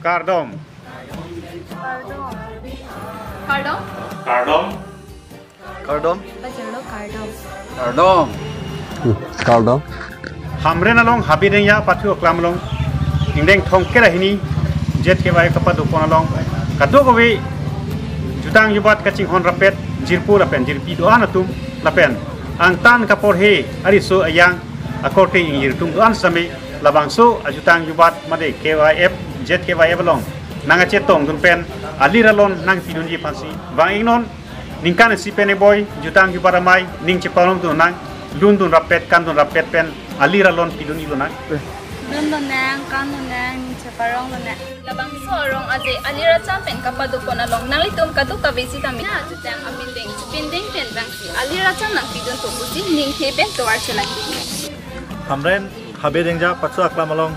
Kardom. Kardom. Kardom. Kardom. Bajalo kardom. Kardom. Kardom. Hamren Habe Dengja pathu aklam long. Ingdeng thong kera hini ZKYF kapadu ponalong. Kadu kowe jutang yubat kacing hon rapet jirpu lapen jirpi doan atum lapen angtan kapor he ariso ayang akorte ingir tum doan sami labangso ajutang yubat made KYF ZKYF long nanga cetong dun pen aliralon nang pidunji pansi bang ingnon ningkan si pene boy jutang yubat ramai ning cepalom tu nang lundun rapet kandun rapet pen aliralon piduni lunang Lundun nang kanun nang ceparong luna. Labang sorong aje alira champen kapadu ponalong nalitum kadu kabesi tami na jutang amindeng pindeng pen bangsi alira cham nang pidun to busi ning hepen to archelang. Hamren Habe Dengja pathu aklam along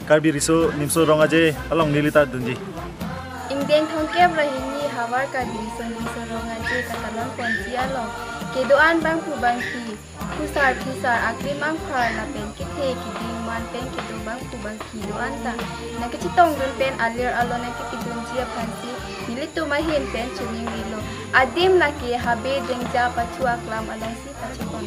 karbi riso nimso rong aje along nilita dunji. Ingdeng thongke brahini hawar karbi riso nimso rong aje katalon ponji along kedoan bangku bangki pusar aklim ang phar na pen kithe kiding man pen kido bangku bangki doan ta nakachitong dun pen alir alon na kitidun jia phansi nilitu mahin pen chuning lilo adim laki Habe Dengja pathu aklam along si pachikon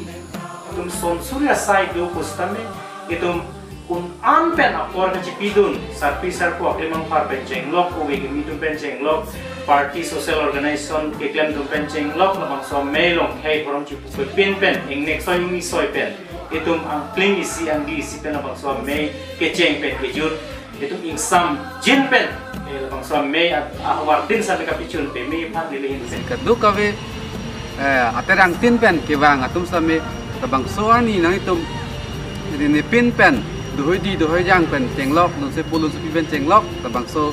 tum son surya sai do kustame itum kun ampen apor na chipidun sarpi sarpo aklimang par pencheng lok ko wege mitum pencheng lok party social organization keklem tum pencheng lok labang so melong hey porong chipu pin pen ing next so mi soy pen itum ang kling isi ang di isi pen labang so me kecheng pen kejut itum ing sam jin pen labang so me ahwar din sa kapichun pe me phan lilehin sen Kadu kawe aterang tin pen kewang atum sami tabang soani nang itum ini pin pen duhoi jang pen cenglok nun se pulun sepi pen cenglok tabang so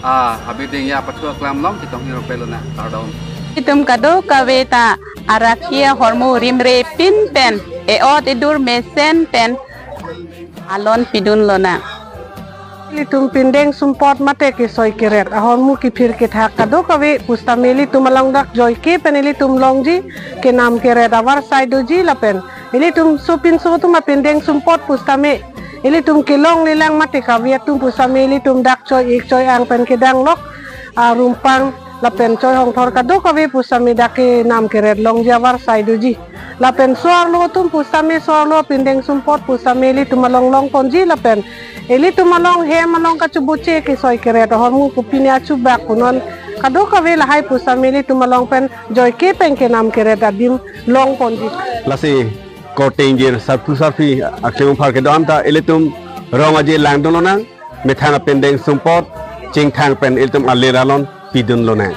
Habe Dengja pathu aklam long kitong hiro pelona Kardom. Itum kado kaweta arakia hormu rimre pin pen eot idur mesen pen alon pidun lona. Litum pindeng sumport mate ke soy keret ahormu ki phir ke thak kado kawe pustameli tumalong dak joy ke peneli tum longji ke nam keret awar saidoji lapen eli tum supin so tum pindeng sumport pustame eli tum kilong nilang mate kawiat tum pustameli tum dak joy ik joy ang pen kedang lok rumpang lapen joy hong thor kado kawe pustame dak ke nam keret longji awar saidoji lapen soar lo tum pustame soar lo pindeng sumport pustameli tumalong long ponji lapen eli tumalong he malong kacubuce ke soy keret hormu kupinya cubak kunon kado kawe lahai pusameli tumalong pen joy ke pen ke nam keret adim long ponji Lasi kortingir sarpi aklim phar ke dam ta elitum rong aje lang don lonang methana pendeng sumpot ching thang pen elitum aliralon pidun lonang.